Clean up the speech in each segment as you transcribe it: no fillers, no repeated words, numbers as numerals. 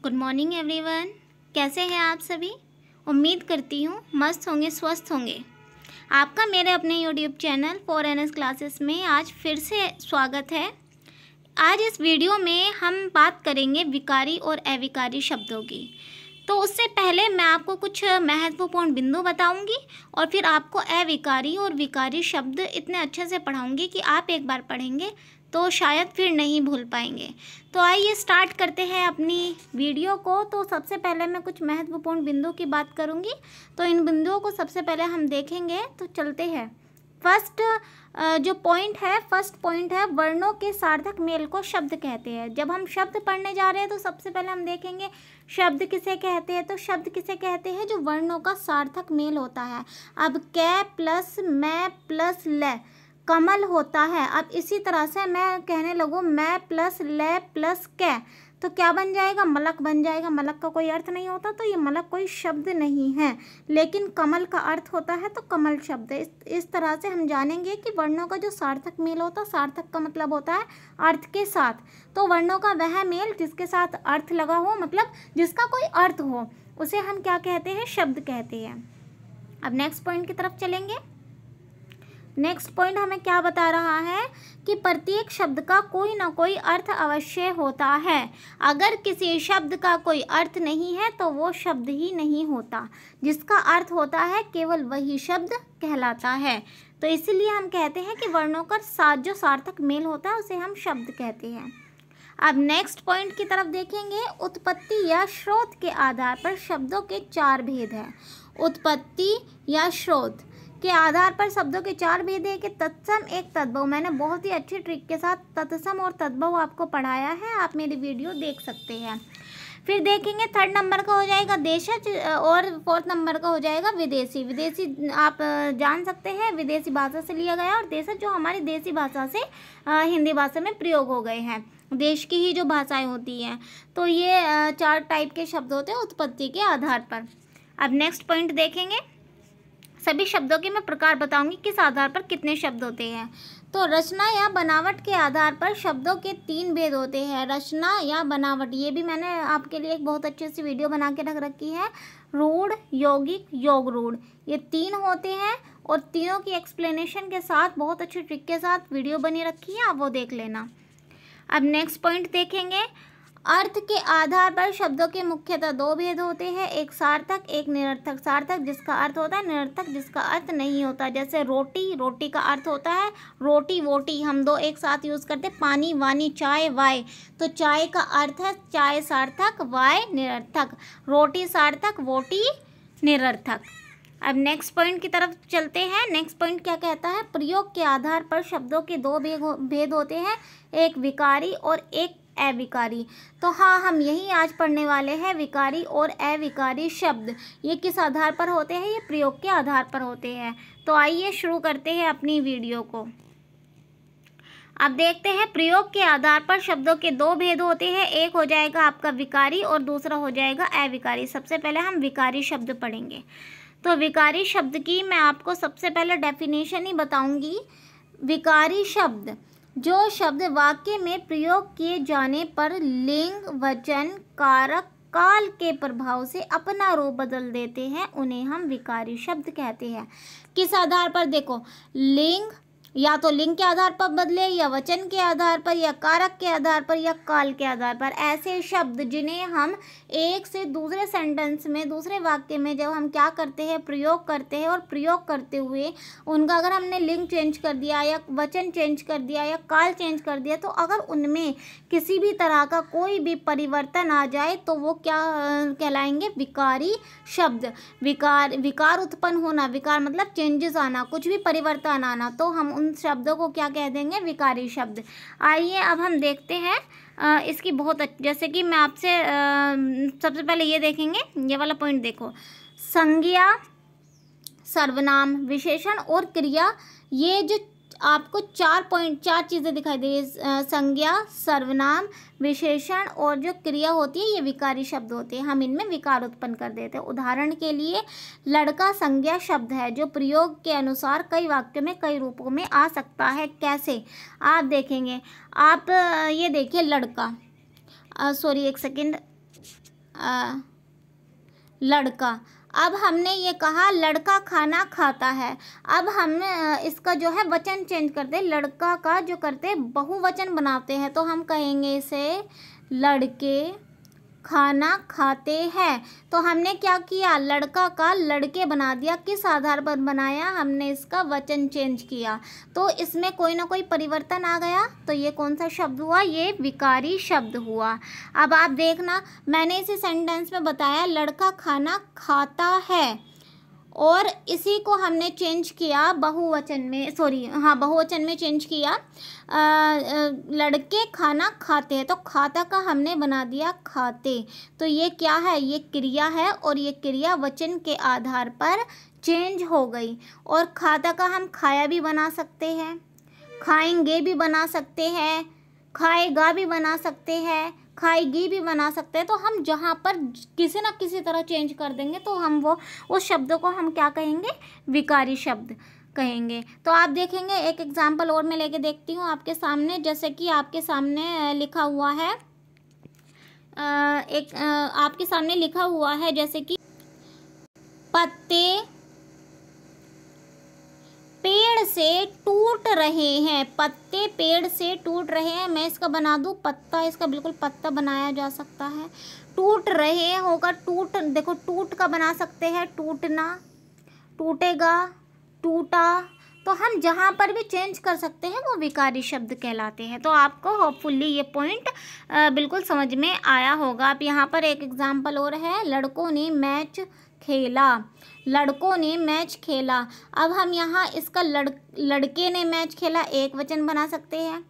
Good morning everyone. कैसे हैं आप सभी? उम्मीद करती हूँ मस्त होंगे, स्वस्थ होंगे। आपका मेरे अपने यूट्यूब चैनल 4NS क्लासेस में आज फिर से स्वागत है। आज इस वीडियो में हम बात करेंगे विकारी और अविकारी शब्दों की। तो उससे पहले मैं आपको कुछ महत्वपूर्ण बिंदु बताऊंगी और फिर आपको अविकारी और विकारी शब्द इतने अच्छे से पढ़ाऊंगी कि आप एक बार पढ़ेंगे तो शायद फिर नहीं भूल पाएंगे। तो आइए स्टार्ट करते हैं अपनी वीडियो को। तो सबसे पहले मैं कुछ महत्वपूर्ण बिंदु की बात करूंगी। तो इन बिंदुओं को सबसे पहले हम देखेंगे। तो चलते हैं। फर्स्ट पॉइंट है वर्णों के सार्थक मेल को शब्द कहते हैं। जब हम शब्द पढ़ने जा रहे हैं तो सबसे पहले हम देखेंगे शब्द किसे कहते हैं। तो शब्द किसे कहते हैं? जो वर्णों का सार्थक मेल होता है। अब कै प्लस मैं प्लस ल कमल होता है। अब इसी तरह से मैं कहने लगूँ मैं प्लस ले प्लस कै, तो क्या बन जाएगा? मलक बन जाएगा। मलक का कोई अर्थ नहीं होता, तो ये मलक कोई शब्द नहीं है, लेकिन कमल का अर्थ होता है, तो कमल शब्द है। इस तरह से हम जानेंगे कि वर्णों का जो सार्थक मेल होता है, सार्थक का मतलब होता है अर्थ के साथ। तो वर्णों का वह मेल जिसके साथ अर्थ लगा हो, मतलब जिसका कोई अर्थ हो, उसे हम क्या कहते हैं? शब्द कहते हैं। अब नेक्स्ट पॉइंट की तरफ चलेंगे। नेक्स्ट पॉइंट हमें क्या बता रहा है कि प्रत्येक शब्द का कोई ना कोई अर्थ अवश्य होता है। अगर किसी शब्द का कोई अर्थ नहीं है तो वो शब्द ही नहीं होता। जिसका अर्थ होता है केवल वही शब्द कहलाता है। तो इसीलिए हम कहते हैं कि वर्णों का साथ जो सार्थक मेल होता है उसे हम शब्द कहते हैं। अब नेक्स्ट पॉइंट की तरफ देखेंगे। उत्पत्ति या स्रोत के आधार पर शब्दों के चार भेद हैं। उत्पत्ति या स्रोत के आधार पर शब्दों के चार भेद है कि तत्सम, एक तद्भव। मैंने बहुत ही अच्छी ट्रिक के साथ तत्सम और तद्भव आपको पढ़ाया है, आप मेरी वीडियो देख सकते हैं। फिर देखेंगे थर्ड नंबर का हो जाएगा देशज और फोर्थ नंबर का हो जाएगा विदेशी। विदेशी आप जान सकते हैं विदेशी भाषा से लिया गया, और देशज जो हमारी देसी भाषा से हिंदी भाषा में प्रयोग हो गए हैं, देश की ही जो भाषाएं होती हैं। तो ये चार टाइप के शब्द होते हैं उत्पत्ति के आधार पर। अब नेक्स्ट पॉइंट देखेंगे। सभी शब्दों के मैं प्रकार बताऊंगी किस आधार पर कितने शब्द होते हैं। तो रचना या बनावट के आधार पर शब्दों के तीन भेद होते हैं। रचना या बनावट, ये भी मैंने आपके लिए एक बहुत अच्छी सी वीडियो बना के रख रखी है। रूढ़, यौगिक, योग रूढ़, ये तीन होते हैं और तीनों की एक्सप्लेनेशन के साथ बहुत अच्छी ट्रिक के साथ वीडियो बनी रखी है, आप वो देख लेना। अब नेक्स्ट पॉइंट देखेंगे। अर्थ के आधार पर शब्दों के मुख्यतः दो भेद होते हैं, एक सार्थक, एक निरर्थक। सार्थक जिसका अर्थ होता है, निरर्थक जिसका अर्थ नहीं होता। जैसे रोटी, रोटी का अर्थ होता है रोटी वोटी, हम दो एक साथ यूज़ करते। पानी वानी, चाय वाय, तो चाय का अर्थ है चाय सार्थक, वाय निरर्थक। रोटी सार्थक, वोटी निरर्थक। अब नेक्स्ट पॉइंट की तरफ चलते हैं। नेक्स्ट पॉइंट क्या कहता है? प्रयोग के आधार पर शब्दों के दो भेद होते हैं, एक विकारी और एक अविकारी। तो हाँ, हम यही आज पढ़ने वाले हैं, विकारी और अविकारी शब्द। ये किस आधार पर होते हैं? ये प्रयोग के आधार पर होते हैं। तो आइए शुरू करते हैं अपनी वीडियो को। अब देखते हैं प्रयोग के आधार पर शब्दों के दो भेद होते हैं, एक हो जाएगा आपका विकारी और दूसरा हो जाएगा अविकारी। सबसे पहले हम विकारी शब्द पढ़ेंगे। तो विकारी शब्द की मैं आपको सबसे पहले डेफिनेशन ही बताऊंगी। विकारी शब्द जो शब्द वाक्य में प्रयोग किए जाने पर लिंग, वचन, कारक, काल के प्रभाव से अपना रूप बदल देते हैं, उन्हें हम विकारी शब्द कहते हैं। किस आधार पर? देखो, लिंग या तो लिंग के आधार पर बदले, या वचन के आधार पर, या कारक के आधार पर, या काल के आधार पर। ऐसे शब्द जिन्हें हम एक से दूसरे सेंटेंस में, दूसरे वाक्य में जब हम क्या करते हैं, प्रयोग करते हैं, और प्रयोग करते हुए उनका अगर हमने लिंग चेंज कर दिया, या वचन चेंज कर दिया, या काल चेंज कर दिया, तो अगर उनमें किसी भी तरह का कोई भी परिवर्तन आ जाए तो वो क्या कहलाएंगे? विकारी शब्द। विकार उत्पन्न होना, विकार मतलब चेंजेस आना, कुछ भी परिवर्तन आना, तो हम उन शब्दों को क्या कह देंगे? विकारी शब्द। आइए अब हम देखते हैं इसकी बहुत जैसे कि मैं आपसे सबसे पहले ये देखेंगे, ये वाला पॉइंट देखो। संज्ञा, सर्वनाम, विशेषण और क्रिया, ये जो आपको चार चीज़ें दिखाई दे रही है। संज्ञा, सर्वनाम, विशेषण और जो क्रिया होती है, ये विकारी शब्द होते हैं। हम इनमें विकार उत्पन्न कर देते हैं। उदाहरण के लिए लड़का संज्ञा शब्द है जो प्रयोग के अनुसार कई वाक्यों में कई रूपों में आ सकता है। कैसे? आप देखेंगे, आप ये देखिए लड़का, सॉरी एक सेकेंड, लड़का। अब हमने ये कहा लड़का खाना खाता है। अब हम इसका जो है वचन चेंज करते, लड़का का जो करते बहुवचन बनाते हैं, तो हम कहेंगे इसे लड़के खाना खाते हैं। तो हमने क्या किया, लड़का का लड़के बना दिया। किस आधार पर बनाया, हमने इसका वचन चेंज किया, तो इसमें कोई ना कोई परिवर्तन आ गया। तो ये कौन सा शब्द हुआ, ये विकारी शब्द हुआ। अब आप देखना, मैंने इसी सेंटेंस में बताया लड़का खाना खाता है, और इसी को हमने चेंज किया बहुवचन में, बहुवचन में चेंज किया। लड़के खाना खाते हैं, तो खाता का हमने बना दिया खाते। तो ये क्या है, ये क्रिया है, और ये क्रिया वचन के आधार पर चेंज हो गई। और खाता का हम खाया भी बना सकते हैं, खाएंगे भी बना सकते हैं, खाएगा भी बना सकते हैं, खाएगी भी बना सकते हैं। तो हम जहाँ पर किसी न किसी तरह चेंज कर देंगे, तो हम वो उस शब्द को हम क्या कहेंगे, विकारी शब्द कहेंगे। तो आप देखेंगे, एक एग्जाम्पल और मैं लेके देखती हूँ आपके सामने। जैसे कि आपके सामने लिखा हुआ है, आपके सामने लिखा हुआ है जैसे कि पत्ते पेड़ से टूट रहे हैं। पत्ते पेड़ से टूट रहे हैं, मैं इसका बना दूं पत्ता, इसका बिल्कुल पत्ता बनाया जा सकता है। टूट रहे होगा, टूट, देखो टूट का बना सकते हैं, टूटना, टूटेगा, टूटा। तो हम जहाँ पर भी चेंज कर सकते हैं वो विकारी शब्द कहलाते हैं। तो आपको होपफुली ये पॉइंट बिल्कुल समझ में आया होगा। अब यहाँ पर एक एग्जाम्पल और है, लड़कों ने मैच खेला। लड़कों ने मैच खेला। अब हम यहाँ इसका लड़के ने मैच खेला एक वचन बना सकते हैं,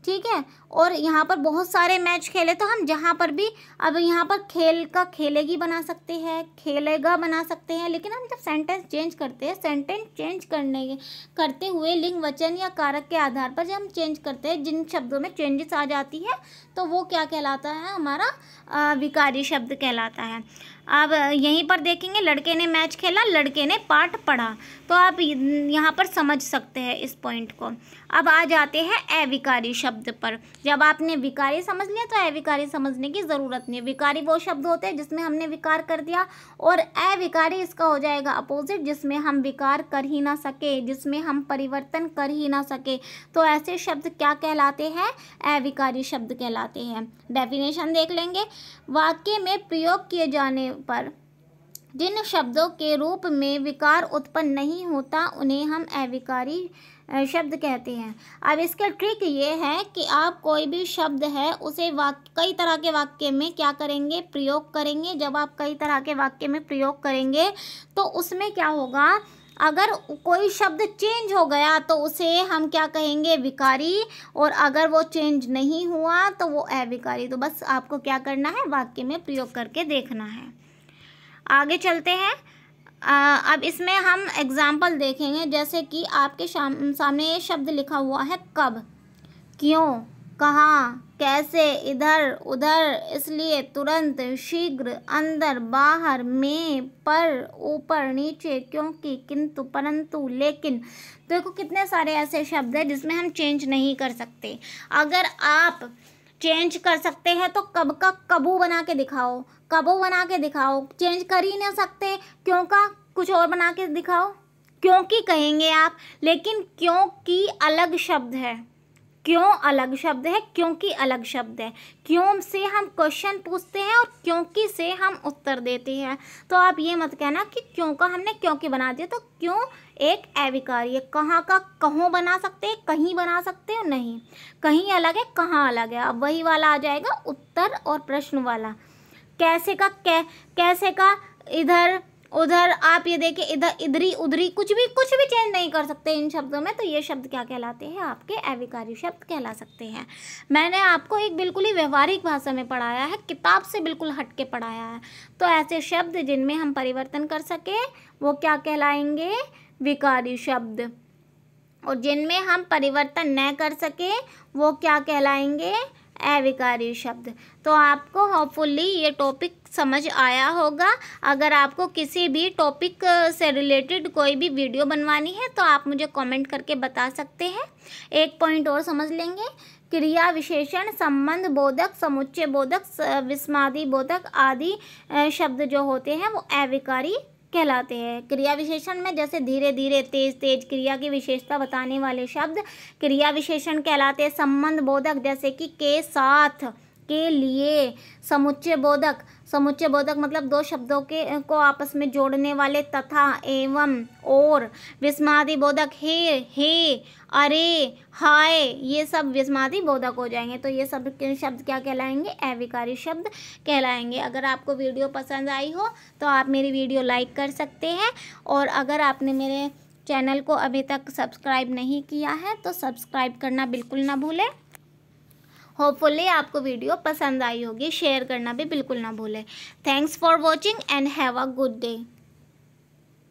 ठीक है। और यहाँ पर बहुत सारे मैच खेले, तो हम जहाँ पर भी, अब यहाँ पर खेल का खेलेगी बना सकते हैं, खेलेगा बना सकते हैं। लेकिन हम जब सेंटेंस चेंज करते हैं, सेंटेंस चेंज करते हुए लिंग वचन या कारक के आधार पर जब हम चेंज करते हैं, जिन शब्दों में चेंजेस आ जाती है, तो वो क्या कहलाता है, हमारा विकारी शब्द कहलाता है। अब यहीं पर देखेंगे, लड़के ने मैच खेला, लड़के ने पाठ पढ़ा। तो आप यहाँ पर समझ सकते हैं इस पॉइंट को। अब आ जाते हैं अविकारी शब्द पर। जब आपने विकारी समझ लिया, तो अविकारी समझने की ज़रूरत नहीं है। विकारी वो शब्द होते हैं जिसमें हमने विकार कर दिया, और अविकारी इसका हो जाएगा अपोजिट, जिसमें हम विकार कर ही ना सके, जिसमें हम परिवर्तन कर ही ना सके। तो ऐसे शब्द क्या कहलाते हैं, अविकारी शब्द कहलाते हैं। डेफिनेशन देख लेंगे, वाक्य में प्रयोग किए जाने पर जिन शब्दों के रूप में विकार उत्पन्न नहीं होता, उन्हें हम अविकारी शब्द कहते हैं। अब इसका ट्रिक ये है कि आप कोई भी शब्द है उसे कई तरह के वाक्य में क्या करेंगे, प्रयोग करेंगे। जब आप कई तरह के वाक्य में प्रयोग करेंगे, तो उसमें क्या होगा, अगर कोई शब्द चेंज हो गया तो उसे हम क्या कहेंगे, विकारी, और अगर वो चेंज नहीं हुआ तो वो अविकारी। तो बस आपको क्या करना है, वाक्य में प्रयोग करके देखना है। आगे चलते हैं। अब इसमें हम एग्जाम्पल देखेंगे। जैसे कि आपके सामने ये शब्द लिखा हुआ है, कब, क्यों, कहाँ, कैसे, इधर, उधर, इसलिए, तुरंत, शीघ्र, अंदर, बाहर, में, पर, ऊपर, नीचे, क्योंकि, किंतु, परंतु, लेकिन। देखो कितने सारे ऐसे शब्द हैं जिसमें हम चेंज नहीं कर सकते। अगर आप चेंज कर सकते हैं तो कब का कबू बना के दिखाओ, कबू बना के दिखाओ। चेंज कर ही नहीं सकते, क्यों का कुछ और बना के दिखाओ, क्योंकि कहेंगे आप, लेकिन क्योंकि अलग शब्द है, क्यों अलग शब्द है, क्योंकि अलग शब्द है। क्यों से हम क्वेश्चन पूछते हैं और क्योंकि से हम उत्तर देते हैं। तो आप ये मत कहना कि क्यों का हमने क्योंकि बना दिया। तो क्यों एक अविकारी है। कहाँ का कहों बना सकते हैं, कहीं बना सकते हो, नहीं, कहीं अलग है, कहाँ अलग है। अब वही वाला आ जाएगा उत्तर और प्रश्न वाला। कैसे का कैसे का इधर उधर, आप ये देखिए, इधर, इधरी, उधरी, कुछ भी चेंज नहीं कर सकते इन शब्दों में। तो ये शब्द क्या कहलाते हैं, आपके अविकारी शब्द कहला सकते हैं। मैंने आपको एक बिल्कुल ही व्यवहारिक भाषा में पढ़ाया है, किताब से बिल्कुल हट के पढ़ाया है। तो ऐसे शब्द जिनमें हम परिवर्तन कर सके वो क्या कहलाएंगे, विकारी शब्द, और जिनमें हम परिवर्तन न कर सके वो क्या कहलाएंगे, अविकारी शब्द। तो आपको होपफुली ये टॉपिक समझ आया होगा। अगर आपको किसी भी टॉपिक से रिलेटेड कोई भी वीडियो बनवानी है तो आप मुझे कमेंट करके बता सकते हैं। एक पॉइंट और समझ लेंगे क्रिया विशेषण, संबंध बोधक, समुच्चय बोधक, विस्मादि बोधक आदि शब्द जो होते हैं वो अविकारी कहलाते हैं। क्रिया विशेषण में जैसे धीरे धीरे, तेज तेज क्रिया की विशेषता बताने वाले शब्द क्रिया विशेषण कहलाते हैं। संबंध बोधक जैसे कि के साथ, के लिए। समुच्चय बोधक, समुच्चय बोधक मतलब दो शब्दों को आपस में जोड़ने वाले, तथा, एवं, और। विस्मादि बोधक हे, अरे, हाय, ये सब विस्मादि बोधक हो जाएंगे। तो ये सब शब्द क्या कहलाएंगे? अविकारी शब्द कहलाएंगे। अगर आपको वीडियो पसंद आई हो तो आप मेरी वीडियो लाइक कर सकते हैं, और अगर आपने मेरे चैनल को अभी तक सब्सक्राइब नहीं किया है तो सब्सक्राइब करना बिल्कुल ना भूलें। होपफुली आपको वीडियो पसंद आई होगी, शेयर करना भी बिल्कुल ना भूलें। Thanks for watching and have a good day.